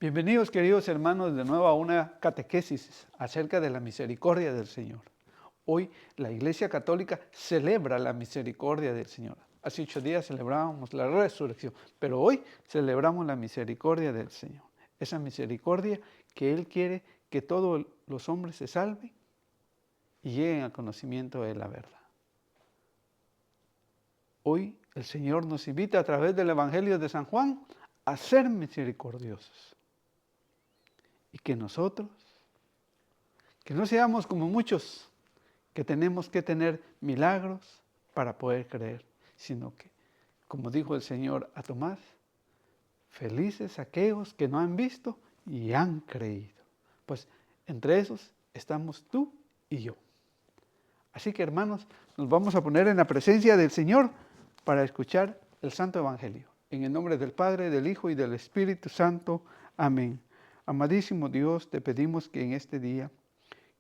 Bienvenidos, queridos hermanos, de nuevo a una catequesis acerca de la misericordia del Señor. Hoy la Iglesia Católica celebra la misericordia del Señor. Hace 8 días celebrábamos la resurrección, pero hoy celebramos la misericordia del Señor. Esa misericordia que Él quiere que todos los hombres se salven y lleguen al conocimiento de la verdad. Hoy el Señor nos invita a través del Evangelio de San Juan a ser misericordiosos. Y que nosotros, que no seamos como muchos, que tenemos que tener milagros para poder creer, sino que, como dijo el Señor a Tomás, felices aquellos que no han visto y han creído. Pues entre esos estamos tú y yo. Así que, hermanos, nos vamos a poner en la presencia del Señor para escuchar el Santo Evangelio. En el nombre del Padre, del Hijo y del Espíritu Santo. Amén. Amadísimo Dios, te pedimos que en este día,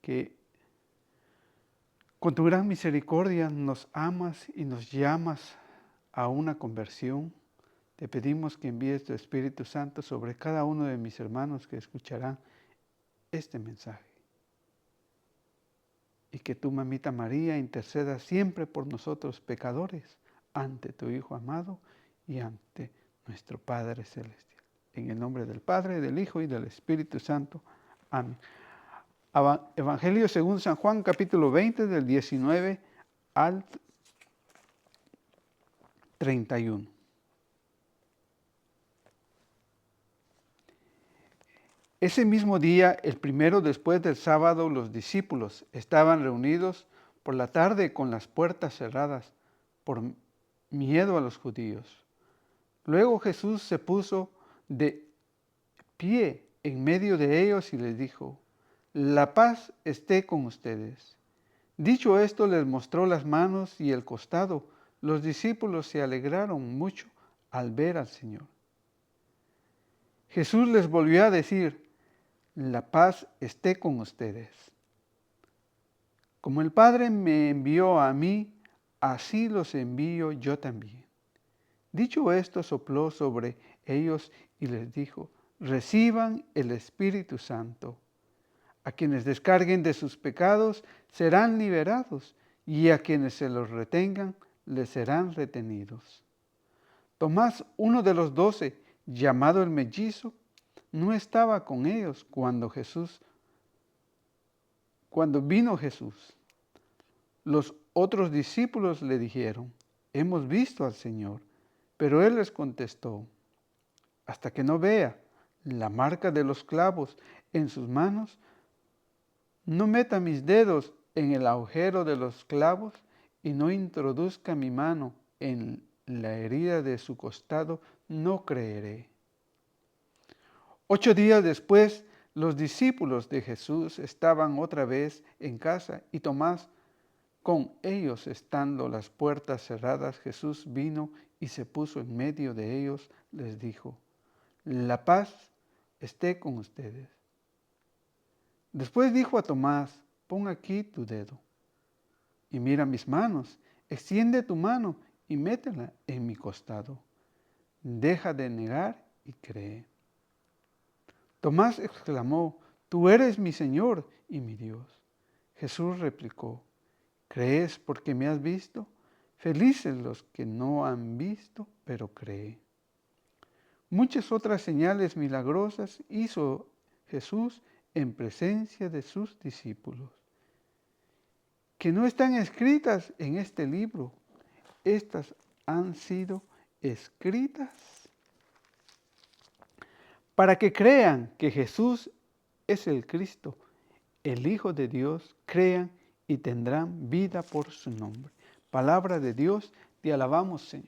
que con tu gran misericordia nos amas y nos llamas a una conversión. Te pedimos que envíes tu Espíritu Santo sobre cada uno de mis hermanos que escucharán este mensaje. Y que tu mamita María interceda siempre por nosotros pecadores ante tu Hijo amado y ante nuestro Padre Celestial. En el nombre del Padre, del Hijo y del Espíritu Santo. Amén. Evangelio según San Juan, capítulo 20, del 19 al 31. Ese mismo día, el primero después del sábado, los discípulos estaban reunidos por la tarde con las puertas cerradas por miedo a los judíos. Luego Jesús se puso de pie en medio de ellos y les dijo: la paz esté con ustedes. Dicho esto, les mostró las manos y el costado. Los discípulos se alegraron mucho al ver al Señor. Jesús les volvió a decir: la paz esté con ustedes. Como el Padre me envió a mí, así los envío yo también. Dicho esto, sopló sobre ellos y les dijo: reciban el Espíritu Santo. A quienes descarguen de sus pecados serán liberados, y a quienes se los retengan les serán retenidos. Tomás, uno de los 12, llamado el mellizo, no estaba con ellos cuando vino Jesús. Los otros discípulos le dijeron: hemos visto al Señor. Pero él les contestó: hasta que no vea la marca de los clavos en sus manos, no meta mis dedos en el agujero de los clavos y no introduzca mi mano en la herida de su costado, no creeré. 8 días después, los discípulos de Jesús estaban otra vez en casa y Tomás con ellos. Estando las puertas cerradas, Jesús vino y se puso en medio de ellos, les dijo: la paz esté con ustedes. Después dijo a Tomás: pon aquí tu dedo y mira mis manos, extiende tu mano y métela en mi costado. Deja de negar y cree. Tomás exclamó: tú eres mi Señor y mi Dios. Jesús replicó: ¿crees porque me has visto? Felices los que no han visto, pero creen. Muchas otras señales milagrosas hizo Jesús en presencia de sus discípulos, que no están escritas en este libro. Estas han sido escritas para que crean que Jesús es el Cristo, el Hijo de Dios, crean y tendrán vida por su nombre. Palabra de Dios, te alabamos, Señor.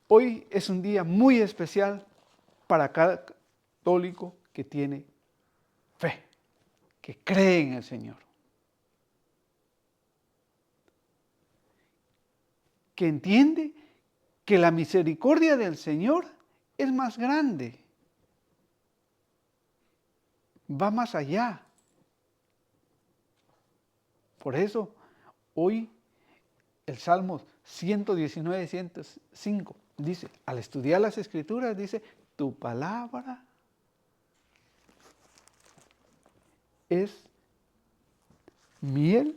Hoy es un día muy especial para cada católico que tiene fe, que cree en el Señor, que entiende que la misericordia del Señor es más grande, va más allá. Por eso, hoy el Salmo 119, 105 dice, al estudiar las Escrituras, dice, tu palabra es miel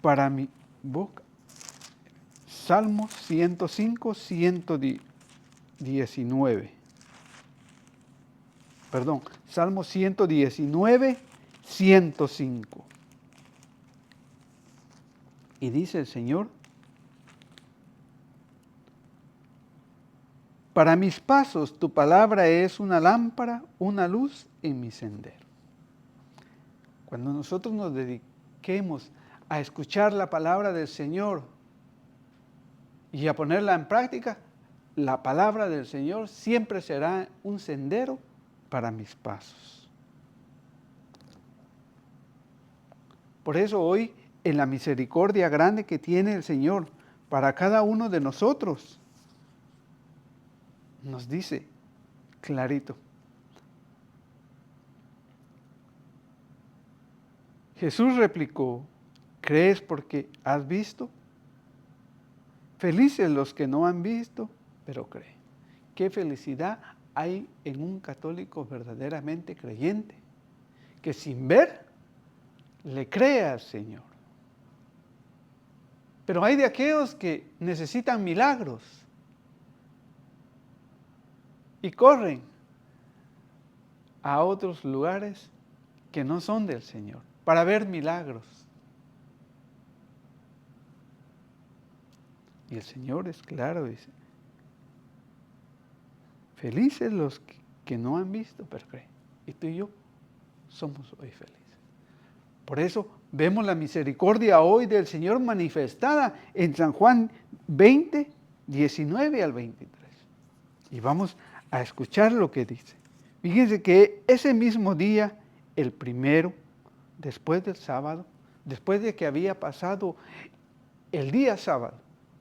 para mi boca. Salmo 105, 119. Perdón, Salmo 119, 105. Y dice el Señor, para mis pasos tu palabra es una lámpara, una luz en mi sendero. Cuando nosotros nos dediquemos a escuchar la palabra del Señor y a ponerla en práctica, la palabra del Señor siempre será un sendero para mis pasos. Por eso hoy, en la misericordia grande que tiene el Señor para cada uno de nosotros, nos dice clarito, Jesús replicó, ¿crees porque has visto? Felices los que no han visto, pero creen. ¿Qué felicidad hay en un católico verdaderamente creyente? Que sin ver, le cree al Señor. Pero hay de aquellos que necesitan milagros y corren a otros lugares que no son del Señor para ver milagros. Y el Señor es claro, dice, felices los que no han visto, pero creen. Y tú y yo somos hoy felices. Por eso vemos la misericordia hoy del Señor manifestada en San Juan 20, 19 al 23. Y vamos a escuchar lo que dice. Fíjense que ese mismo día, el primero, después del sábado, después de que había pasado el día sábado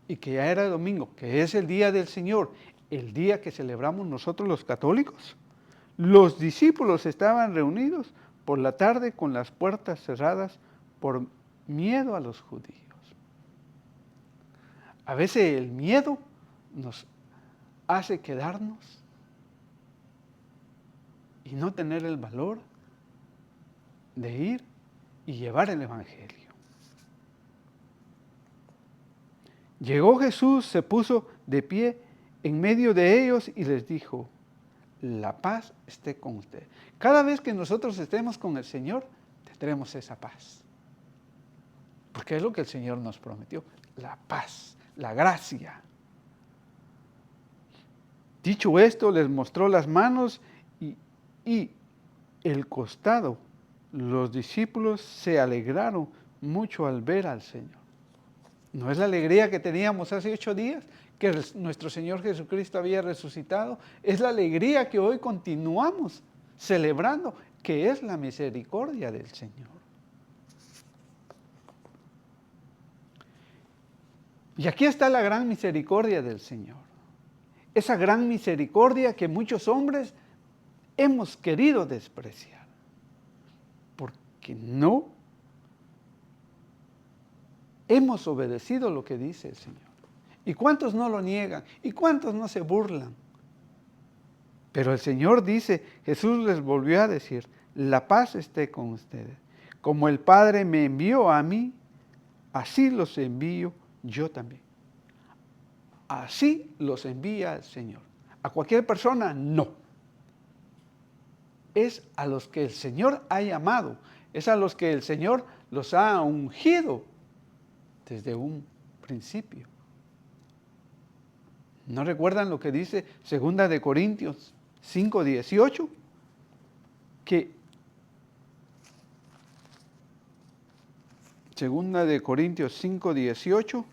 y que ya era domingo, que es el día del Señor, el día que celebramos nosotros los católicos, los discípulos estaban reunidos por la tarde con las puertas cerradas por miedo a los judíos. A veces el miedo nos hace quedarnos y no tener el valor de ir y llevar el Evangelio. Llegó Jesús, se puso de pie en medio de ellos y les dijo, la paz esté con ustedes. Cada vez que nosotros estemos con el Señor, tendremos esa paz. Porque es lo que el Señor nos prometió, la paz, la gracia. Dicho esto, les mostró las manos y el costado. Los discípulos se alegraron mucho al ver al Señor. ¿No es la alegría que teníamos hace 8 días? Que nuestro Señor Jesucristo había resucitado. Es la alegría que hoy continuamos celebrando, que es la misericordia del Señor. Y aquí está la gran misericordia del Señor. Esa gran misericordia que muchos hombres hemos querido despreciar. Porque no hemos obedecido lo que dice el Señor. ¿Y cuántos no lo niegan? ¿Y cuántos no se burlan? Pero el Señor dice, Jesús les volvió a decir, la paz esté con ustedes. Como el Padre me envió a mí, así los envío yo también. Así los envía el Señor. A cualquier persona, no. Es a los que el Señor ha llamado, es a los que el Señor los ha ungido desde un principio. ¿No recuerdan lo que dice 2 de Corintios 5:18? Que 2 de Corintios 5:18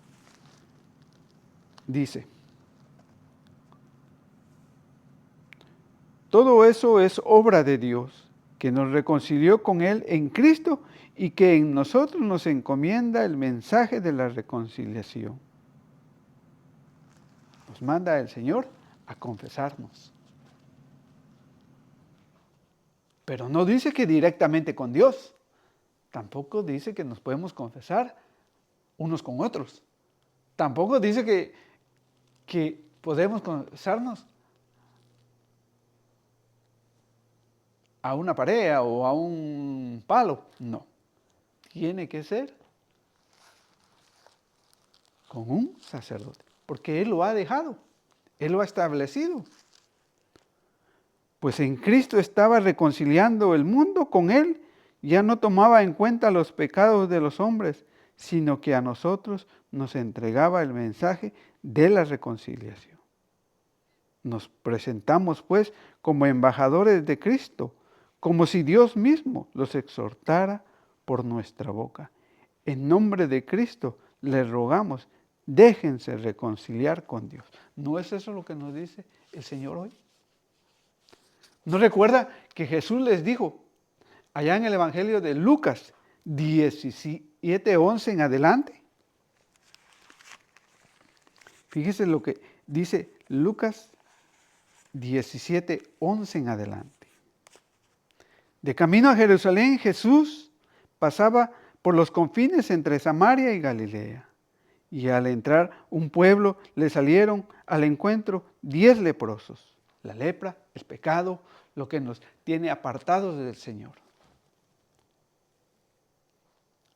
dice, todo eso es obra de Dios, que nos reconcilió con Él en Cristo y que en nosotros nos encomienda el mensaje de la reconciliación. Nos manda el Señor a confesarnos. Pero no dice que directamente con Dios, tampoco dice que nos podemos confesar unos con otros. Tampoco dice que podemos confesarnos a una pared o a un palo. No. Tiene que ser con un sacerdote, porque Él lo ha dejado, Él lo ha establecido. Pues en Cristo estaba reconciliando el mundo con Él, ya no tomaba en cuenta los pecados de los hombres, sino que a nosotros nos entregaba el mensaje de la reconciliación. Nos presentamos pues como embajadores de Cristo, como si Dios mismo los exhortara por nuestra boca. En nombre de Cristo les rogamos, déjense reconciliar con Dios. ¿No es eso lo que nos dice el Señor hoy? ¿No recuerda que Jesús les dijo allá en el Evangelio de Lucas 17:11 en adelante? Fíjese lo que dice Lucas 17:11 en adelante. De camino a Jerusalén, Jesús pasaba por los confines entre Samaria y Galilea. Y al entrar un pueblo, le salieron al encuentro 10 leprosos. La lepra, el pecado, lo que nos tiene apartados del Señor.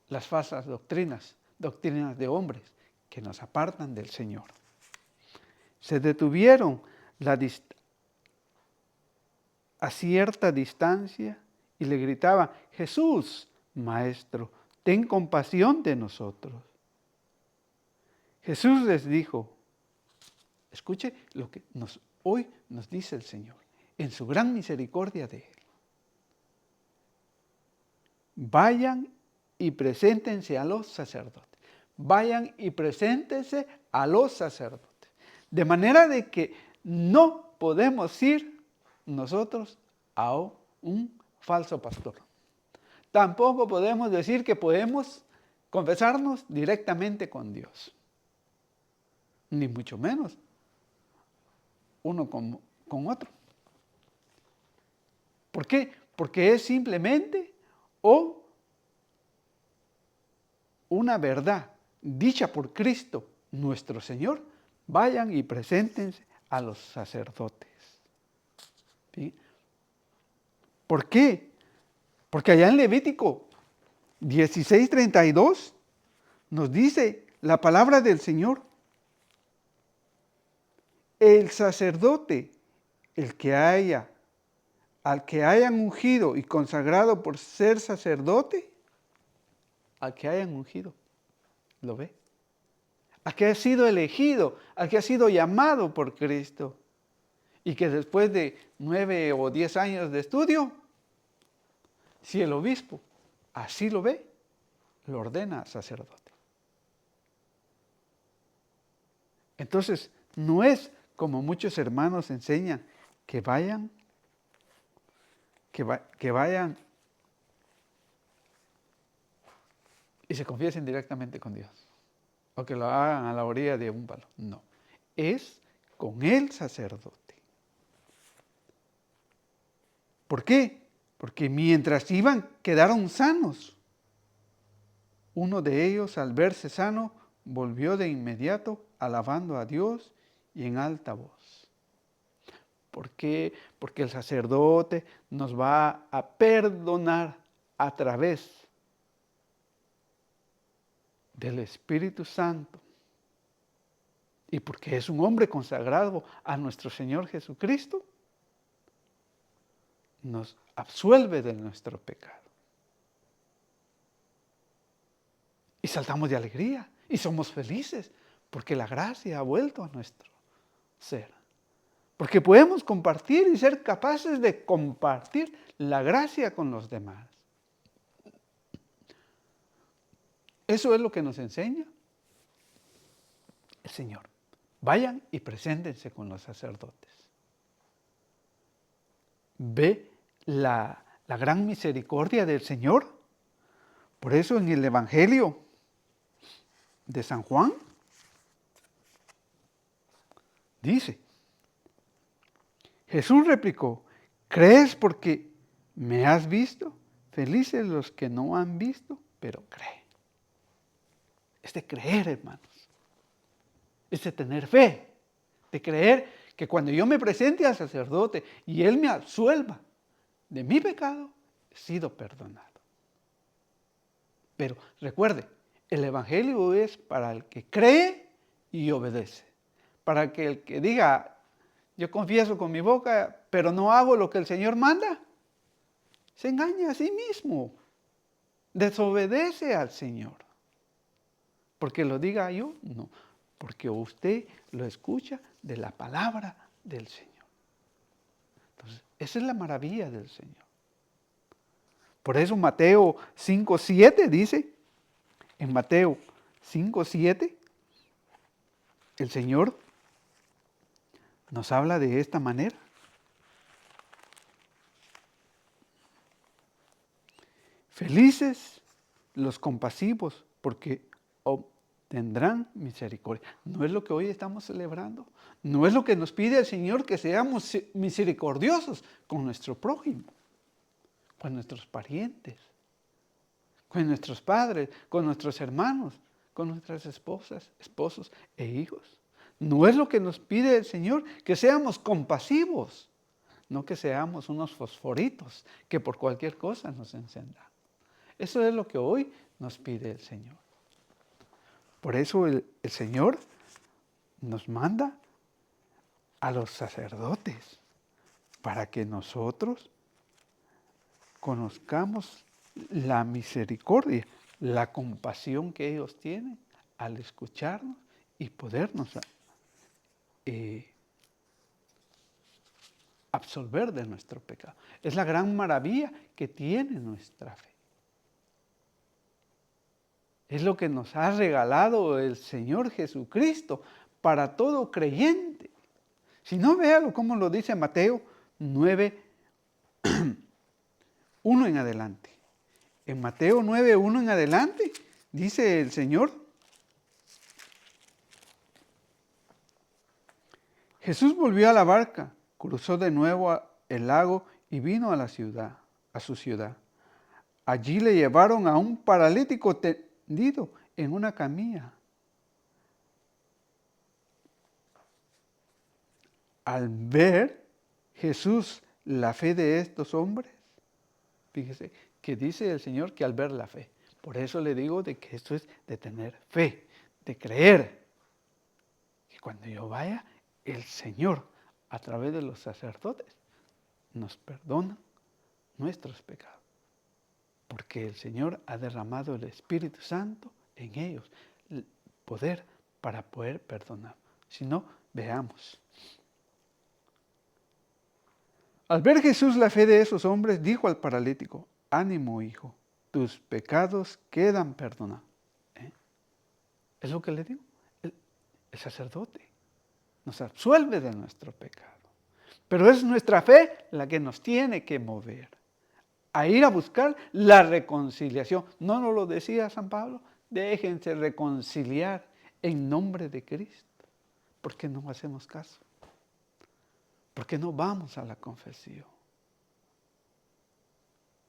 Las falsas doctrinas de hombres que nos apartan del Señor. Se detuvieron a cierta distancia y le gritaban: Jesús, Maestro, ten compasión de nosotros. Jesús les dijo, escuche lo que hoy nos dice el Señor, en su gran misericordia de Él. Vayan y preséntense a los sacerdotes. Vayan y preséntense a los sacerdotes. De manera de que no podemos ir nosotros a un falso pastor. Tampoco podemos decir que podemos confesarnos directamente con Dios. Ni mucho menos uno con otro. ¿Por qué? Porque es simplemente una verdad dicha por Cristo nuestro Señor. Vayan y preséntense a los sacerdotes. ¿Sí? ¿Por qué? Porque allá en Levítico 16:32 nos dice la palabra del Señor: el sacerdote, al que hayan ungido y consagrado por ser sacerdote, al que hayan ungido, ¿lo ve? Al que ha sido elegido, al que ha sido llamado por Cristo, y que después de 9 o 10 años de estudio, si el obispo así lo ve, lo ordena sacerdote. Entonces, no es como muchos hermanos enseñan, que vayan y se confiesen directamente con Dios, o que lo hagan a la orilla de un palo. No, es con el sacerdote. ¿Por qué? Porque mientras iban, quedaron sanos. Uno de ellos, al verse sano, volvió de inmediato alabando a Dios y en alta voz. ¿Por qué? Porque el sacerdote nos va a perdonar a través del Espíritu Santo. Y porque es un hombre consagrado a nuestro Señor Jesucristo, nos absuelve de nuestro pecado. Y saltamos de alegría y somos felices porque la gracia ha vuelto a nuestro ser. Porque podemos compartir y ser capaces de compartir la gracia con los demás. Eso es lo que nos enseña el Señor. Vayan y preséntense con los sacerdotes. ¿Ve la gran misericordia del Señor? Por eso en el Evangelio de San Juan dice: Jesús replicó: ¿crees porque me has visto? Felices los que no han visto, pero creen. Es de creer, hermanos. Es de tener fe. De creer que cuando yo me presente al sacerdote y él me absuelva de mi pecado, he sido perdonado. Pero recuerde, el Evangelio es para el que cree y obedece. Para que el que diga, yo confieso con mi boca, pero no hago lo que el Señor manda, se engaña a sí mismo. Desobedece al Señor. Porque lo diga yo, no. Porque usted lo escucha de la palabra del Señor. Entonces, esa es la maravilla del Señor. Por eso Mateo 5:7 dice, en Mateo 5:7, el Señor nos habla de esta manera. Felices los compasivos, porque obtendrán misericordia. ¿No es lo que hoy estamos celebrando? ¿No es lo que nos pide el Señor, que seamos misericordiosos con nuestro prójimo, con nuestros parientes, con nuestros padres, con nuestros hermanos, con nuestras esposas, esposos e hijos? ¿No es lo que nos pide el Señor, que seamos compasivos? No que seamos unos fosforitos que por cualquier cosa nos encendan. Eso es lo que hoy nos pide el Señor. Por eso el Señor nos manda a los sacerdotes para que nosotros conozcamos la misericordia, la compasión que ellos tienen al escucharnos y podernos absolver de nuestro pecado. Es la gran maravilla que tiene nuestra fe. Es lo que nos ha regalado el Señor Jesucristo para todo creyente. Si no, véalo como lo dice Mateo 9, 1 en adelante. En Mateo 9, 1 en adelante, dice el Señor: Jesús volvió a la barca, cruzó de nuevo el lago y vino a la ciudad, a su ciudad. Allí le llevaron a un paralítico tendido en una camilla. Al ver Jesús la fe de estos hombres, fíjese que dice el Señor que al ver la fe. Por eso le digo de que esto es de tener fe, de creer. Que cuando yo vaya, el Señor, a través de los sacerdotes, nos perdona nuestros pecados. Porque el Señor ha derramado el Espíritu Santo en ellos, el poder para poder perdonar. Si no, veamos. Al ver Jesús la fe de esos hombres, dijo al paralítico: ánimo, hijo, tus pecados quedan perdonados. Es lo que le digo. El sacerdote nos absuelve de nuestro pecado. Pero es nuestra fe la que nos tiene que mover a ir a buscar la reconciliación. ¿No nos lo decía San Pablo? Déjense reconciliar en nombre de Cristo. ¿Por qué no hacemos caso? ¿Por qué no vamos a la confesión?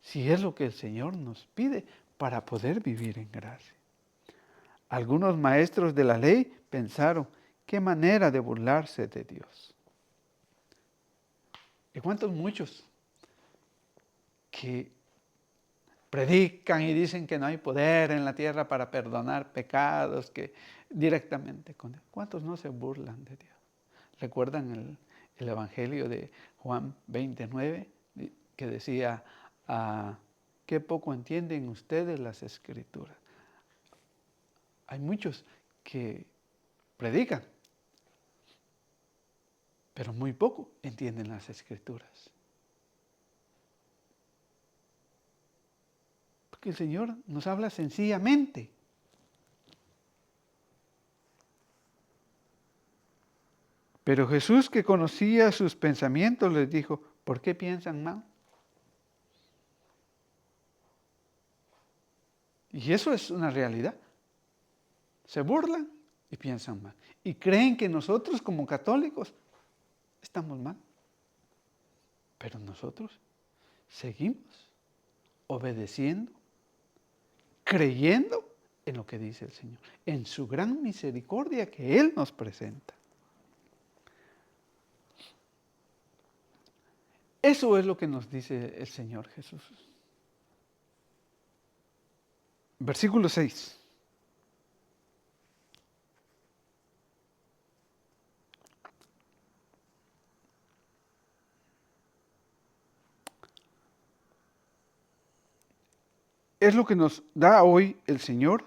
Si es lo que el Señor nos pide para poder vivir en gracia. Algunos maestros de la ley pensaron: qué manera de burlarse de Dios. ¿Y cuántos muchos que predican y dicen que no hay poder en la tierra para perdonar pecados, que directamente con Dios? ¿Cuántos no se burlan de Dios? ¿Recuerdan el Evangelio de Juan 29 que decía: qué poco entienden ustedes las Escrituras? Hay muchos que predican, pero muy poco entienden las Escrituras. Porque el Señor nos habla sencillamente. Pero Jesús, que conocía sus pensamientos, les dijo: ¿por qué piensan mal? Y eso es una realidad. Se burlan y piensan mal. Y creen que nosotros como católicos estamos mal. Pero nosotros seguimos obedeciendo, creyendo en lo que dice el Señor, en su gran misericordia que Él nos presenta. Eso es lo que nos dice el Señor Jesús. Versículo 6. Es lo que nos da hoy el Señor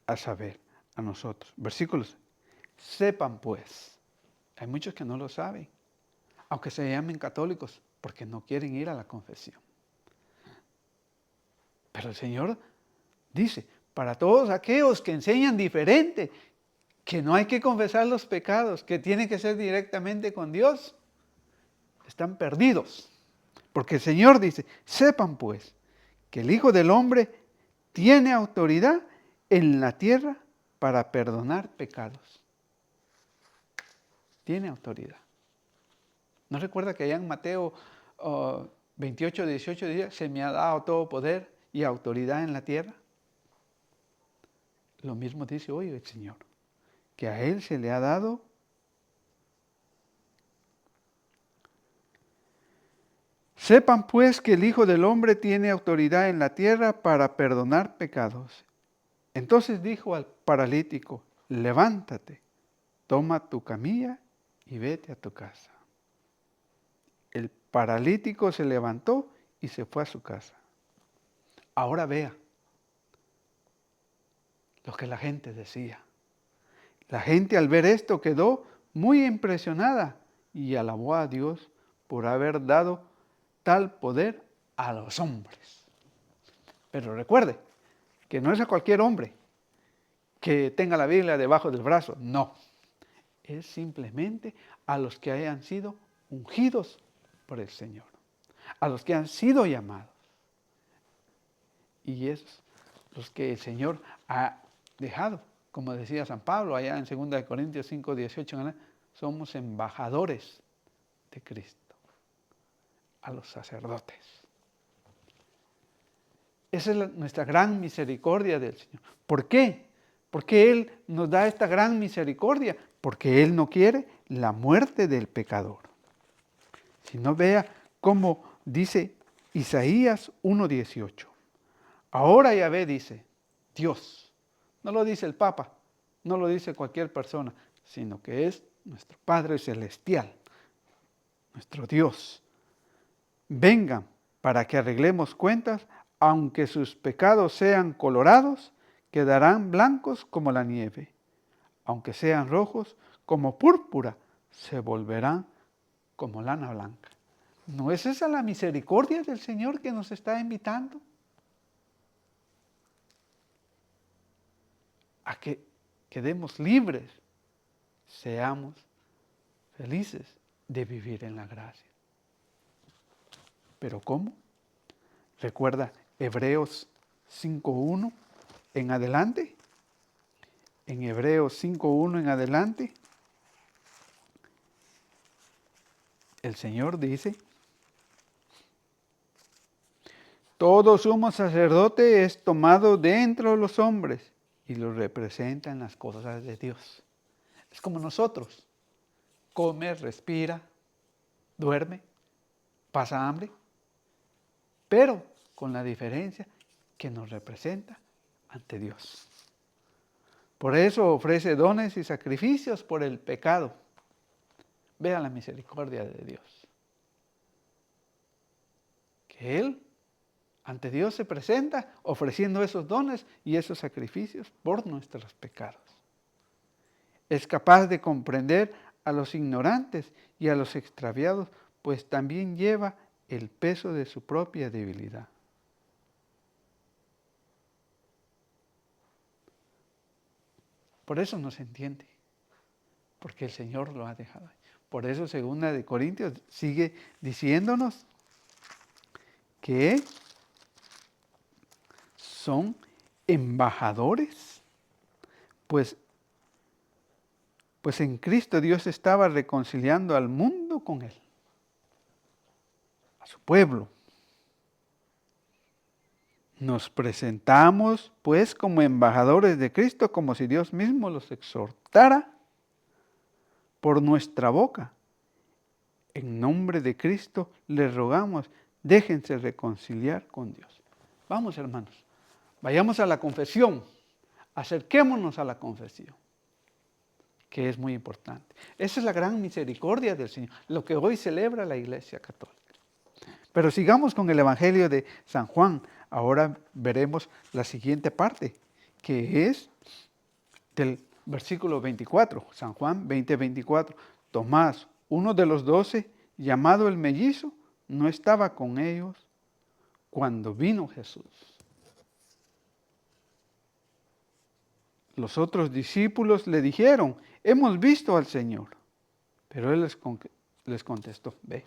a saber, a nosotros. Versículos. Sepan pues, hay muchos que no lo saben, aunque se llamen católicos, porque no quieren ir a la confesión. Pero el Señor dice, para todos aquellos que enseñan diferente, que no hay que confesar los pecados, que tiene que ser directamente con Dios, están perdidos. Porque el Señor dice, sepan pues, que el Hijo del Hombre tiene autoridad en la tierra para perdonar pecados. Tiene autoridad. ¿No recuerda que allá en Mateo 28, 18 dice, se me ha dado todo poder y autoridad en la tierra? Lo mismo dice hoy el Señor, que a Él se le ha dado Sepan pues que el Hijo del Hombre tiene autoridad en la tierra para perdonar pecados. Entonces dijo al paralítico, levántate, toma tu camilla y vete a tu casa. El paralítico se levantó y se fue a su casa. Ahora vea lo que la gente decía. La gente al ver esto quedó muy impresionada y alabó a Dios por haber dado tal poder a los hombres. Pero recuerde que no es a cualquier hombre que tenga la Biblia debajo del brazo, no. Es simplemente a los que hayan sido ungidos por el Señor, a los que han sido llamados. Y es los que el Señor ha dejado, como decía San Pablo allá en 2 Corintios 5, 18, somos embajadores de Cristo. A los sacerdotes. Esa es nuestra gran misericordia del Señor. ¿Por qué? Porque Él nos da esta gran misericordia, porque Él no quiere la muerte del pecador. Si no, vea cómo dice Isaías 1:18. Ahora Yahvé dice, Dios, no lo dice el Papa, no lo dice cualquier persona, sino que es nuestro Padre Celestial, nuestro Dios. Vengan para que arreglemos cuentas, aunque sus pecados sean colorados, quedarán blancos como la nieve. Aunque sean rojos como púrpura, se volverán como lana blanca. ¿No es esa la misericordia del Señor que nos está invitando? A que quedemos libres, seamos felices de vivir en la gracia. ¿Pero cómo? Recuerda Hebreos 5:1 en adelante. En Hebreos 5:1 en adelante, el Señor dice, todo sumo sacerdote es tomado de entre los hombres y lo representa en las cosas de Dios. Es como nosotros, come, respira, duerme, pasa hambre, pero con la diferencia que nos representa ante Dios. Por eso ofrece dones y sacrificios por el pecado. Vea la misericordia de Dios. Que Él ante Dios se presenta ofreciendo esos dones y esos sacrificios por nuestros pecados. Es capaz de comprender a los ignorantes y a los extraviados, pues también lleva el peso de su propia debilidad. Por eso no se entiende, porque el Señor lo ha dejado. Por eso 2 Corintios sigue diciéndonos que son embajadores, pues en Cristo Dios estaba reconciliando al mundo con Él, a su pueblo. Nos presentamos pues como embajadores de Cristo, como si Dios mismo los exhortara por nuestra boca. En nombre de Cristo les rogamos, déjense reconciliar con Dios. Vamos, hermanos, vayamos a la confesión, acerquémonos a la confesión, que es muy importante. Esa es la gran misericordia del Señor, lo que hoy celebra la Iglesia Católica. Pero sigamos con el Evangelio de San Juan. Ahora veremos la siguiente parte, que es del versículo 24, San Juan 20:24. Tomás, uno de los 12, llamado el mellizo, no estaba con ellos cuando vino Jesús. Los otros discípulos le dijeron, hemos visto al Señor. Pero él les contestó, ve,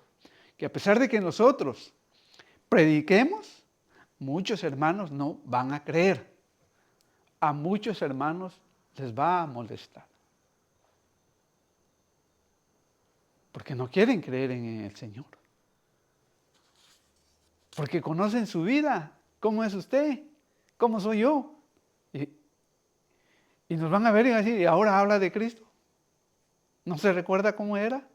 que a pesar de que nosotros prediquemos, muchos hermanos no van a creer. A muchos hermanos les va a molestar. Porque no quieren creer en el Señor. Porque conocen su vida. ¿Cómo es usted? ¿Cómo soy yo? Y nos van a ver y van a decir, ¿y ahora habla de Cristo? ¿No se recuerda cómo era?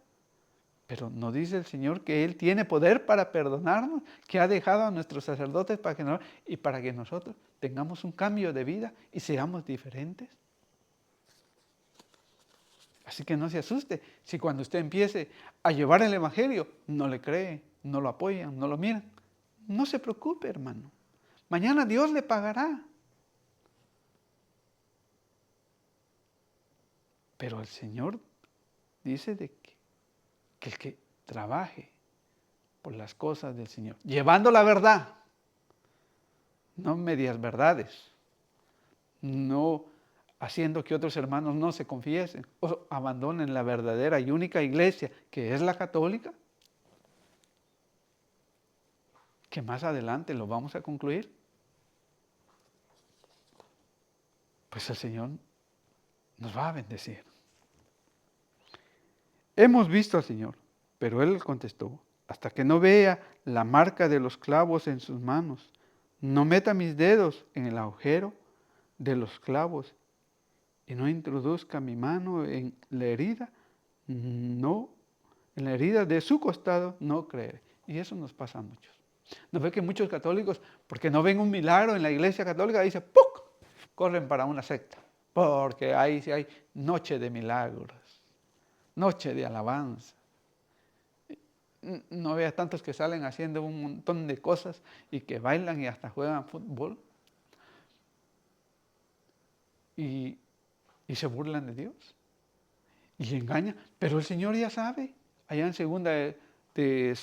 Pero nos dice el Señor que Él tiene poder para perdonarnos, que ha dejado a nuestros sacerdotes para que nosotros tengamos un cambio de vida y seamos diferentes. Así que no se asuste si cuando usted empiece a llevar el Evangelio no le cree, no lo apoyan, no lo miran. No se preocupe, hermano. Mañana Dios le pagará. Pero el Señor dice de que el que trabaje por las cosas del Señor, llevando la verdad, no medias verdades, no haciendo que otros hermanos no se confiesen o abandonen la verdadera y única iglesia que es la católica, que más adelante lo vamos a concluir, pues el Señor nos va a bendecir. Hemos visto al Señor, pero Él contestó, hasta que no vea la marca de los clavos en sus manos, no meta mis dedos en el agujero de los clavos y no introduzca mi mano en la herida, en la herida de su costado, no creeré. Y eso nos pasa a muchos. Nos ve que muchos católicos, porque no ven un milagro en la iglesia católica, dicen, ¡puc!, corren para una secta, porque ahí sí hay noche de milagros, noche de alabanza. No veas tantos que salen haciendo un montón de cosas y que bailan y hasta juegan fútbol y se burlan de Dios y engañan. Pero el Señor ya sabe. Allá en segunda de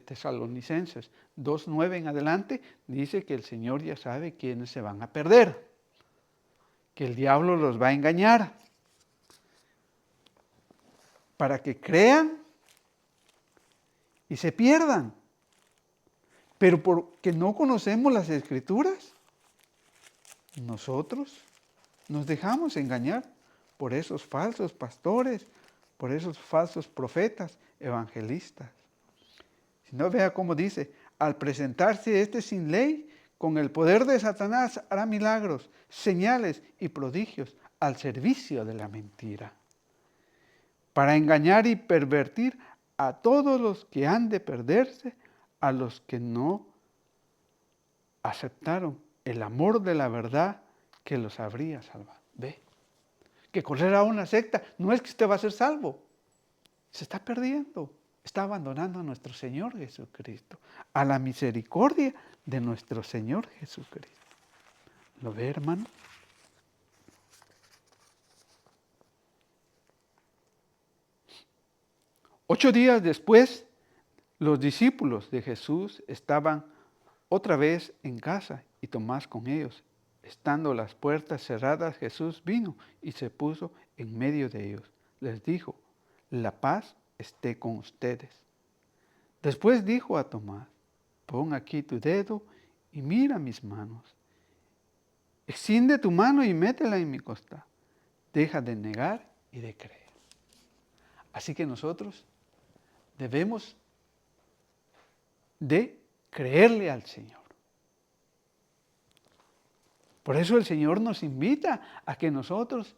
Tesalonicenses 2:9 en adelante dice que el Señor ya sabe quiénes se van a perder, que el diablo los va a engañar para que crean y se pierdan. Pero porque no conocemos las Escrituras, nosotros nos dejamos engañar por esos falsos pastores, por esos falsos profetas, evangelistas. Si no, vea cómo dice, al presentarse este sin ley, con el poder de Satanás hará milagros, señales y prodigios al servicio de la mentira, para engañar y pervertir a todos los que han de perderse, a los que no aceptaron el amor de la verdad que los habría salvado. ¿Ve? Que correr a una secta no es que usted va a ser salvo. Se está perdiendo. Está abandonando a nuestro Señor Jesucristo, a la misericordia de nuestro Señor Jesucristo. ¿Lo ve, hermano? Ocho días después, los discípulos de Jesús estaban otra vez en casa y Tomás con ellos. Estando las puertas cerradas, Jesús vino y se puso en medio de ellos. Les dijo, la paz esté con ustedes. Después dijo a Tomás, pon aquí tu dedo y mira mis manos. Extiende tu mano y métela en mi costado. Deja de negar y de creer. Así que nosotros debemos de creerle al Señor. Por eso el Señor nos invita a que nosotros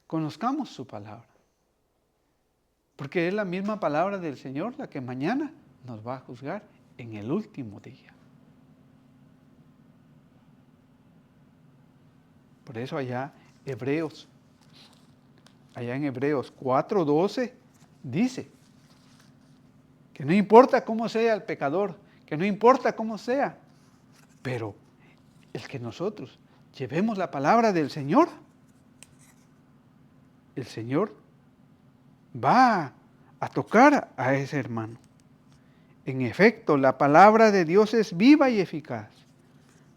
conozcamos su palabra. Porque es la misma palabra del Señor la que mañana nos va a juzgar en el último día. Por eso allá en Hebreos 4:12 dice que no importa cómo sea el pecador, que no importa cómo sea, pero el que nosotros llevemos la palabra del Señor, el Señor va a tocar a ese hermano. En efecto, la palabra de Dios es viva y eficaz,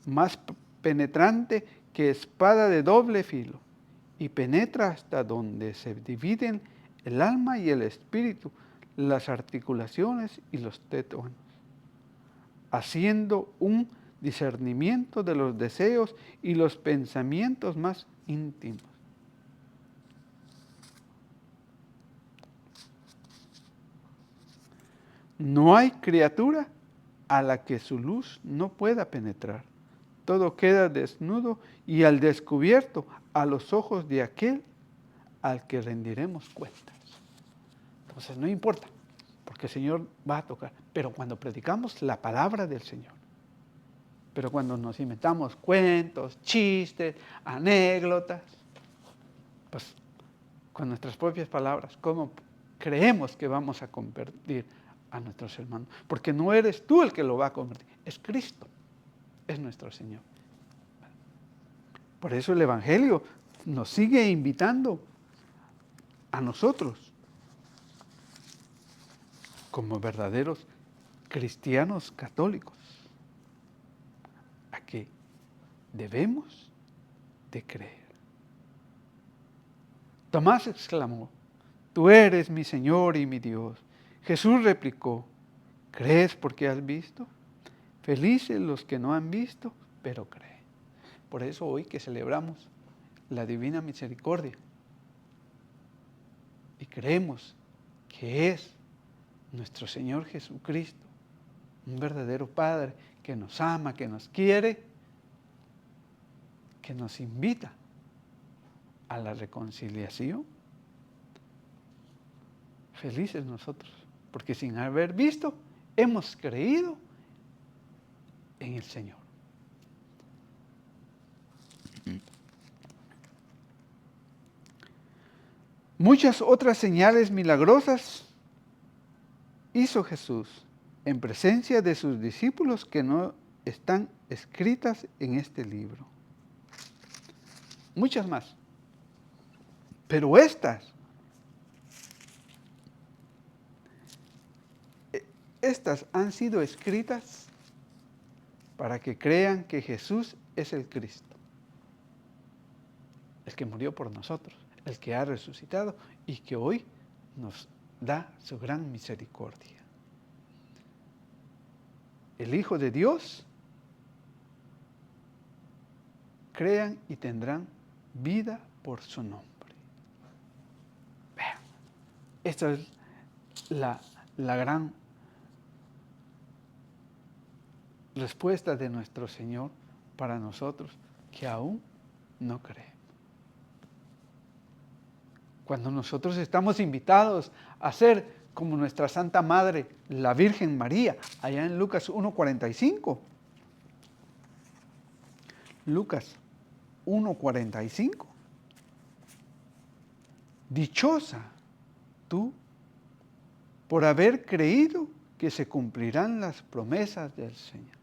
más penetrante que espada de doble filo, y penetra hasta donde se dividen el alma y el espíritu, las articulaciones y los tétuanos, haciendo un discernimiento de los deseos y los pensamientos más íntimos. No hay criatura a la que su luz no pueda penetrar. Todo queda desnudo y al descubierto a los ojos de aquel al que rendiremos cuentas. Entonces no importa, porque el Señor va a tocar. Pero cuando predicamos la palabra del Señor, pero cuando nos inventamos cuentos, chistes, anécdotas, pues con nuestras propias palabras, ¿cómo creemos que vamos a convertir a nuestros hermanos? Porque no eres tú el que lo va a convertir, es Cristo, es nuestro Señor. Por eso el Evangelio nos sigue invitando a nosotros, como verdaderos cristianos católicos, a que debemos de creer. Tomás exclamó: tú eres mi Señor y mi Dios. Jesús replicó: ¿crees porque has visto? Felices los que no han visto, pero creen. Por eso hoy que celebramos la Divina Misericordia y creemos que es nuestro Señor Jesucristo, un verdadero Padre que nos ama, que nos quiere, que nos invita a la reconciliación. Felices nosotros, porque sin haber visto, hemos creído en el Señor. Muchas otras señales milagrosas hizo Jesús en presencia de sus discípulos que no están escritas en este libro. Muchas más. Pero estas han sido escritas para que crean que Jesús es el Cristo, el que murió por nosotros, el que ha resucitado y que hoy nos da su gran misericordia. El Hijo de Dios, crean y tendrán vida por su nombre. Vean, esta es la gran respuesta de nuestro Señor para nosotros que aún no creemos. Cuando nosotros estamos invitados a ser como nuestra Santa Madre, la Virgen María, allá en Lucas 1:45. Lucas 1:45. Dichosa tú por haber creído que se cumplirán las promesas del Señor.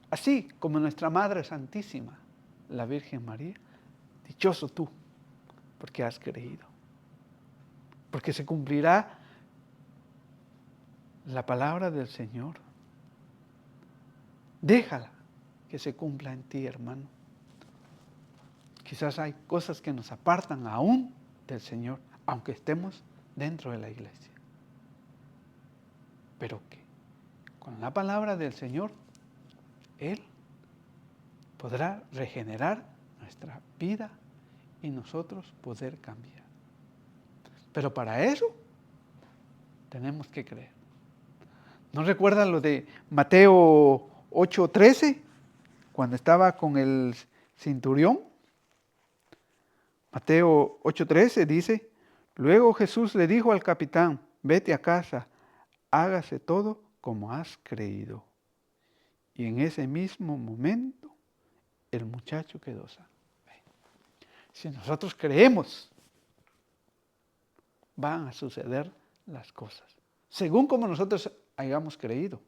Así como nuestra Madre Santísima, la Virgen María, dichoso tú porque has creído. Porque se cumplirá la palabra del Señor. Déjala que se cumpla en ti, hermano. Quizás hay cosas que nos apartan aún del Señor, aunque estemos dentro de la iglesia. Pero que con la palabra del Señor, Él podrá regenerar nuestra vida y nosotros poder cambiar. Pero para eso tenemos que creer. ¿No recuerdan lo de Mateo 8:13? Cuando estaba con el centurión. Mateo 8:13 dice, luego Jesús le dijo al capitán, vete a casa, hágase todo como has creído. Y en ese mismo momento el muchacho quedó sano. Si nosotros creemos, van a suceder las cosas, según como nosotros hayamos creído.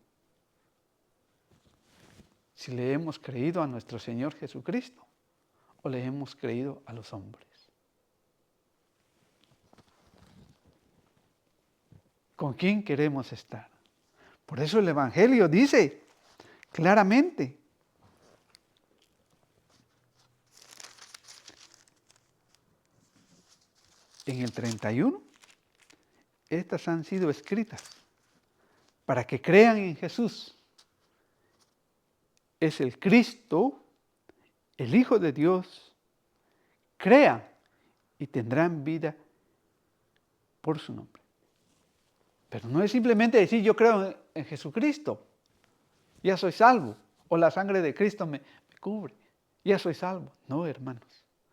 Si le hemos creído a nuestro Señor Jesucristo o le hemos creído a los hombres. ¿Con quién queremos estar? Por eso el Evangelio dice claramente, en el 31, estas han sido escritas para que crean en Jesús. Es el Cristo, el Hijo de Dios. Crean y tendrán vida por su nombre. Pero no es simplemente decir yo creo en Jesucristo, ya soy salvo, o la sangre de Cristo me cubre, ya soy salvo. No, hermanos.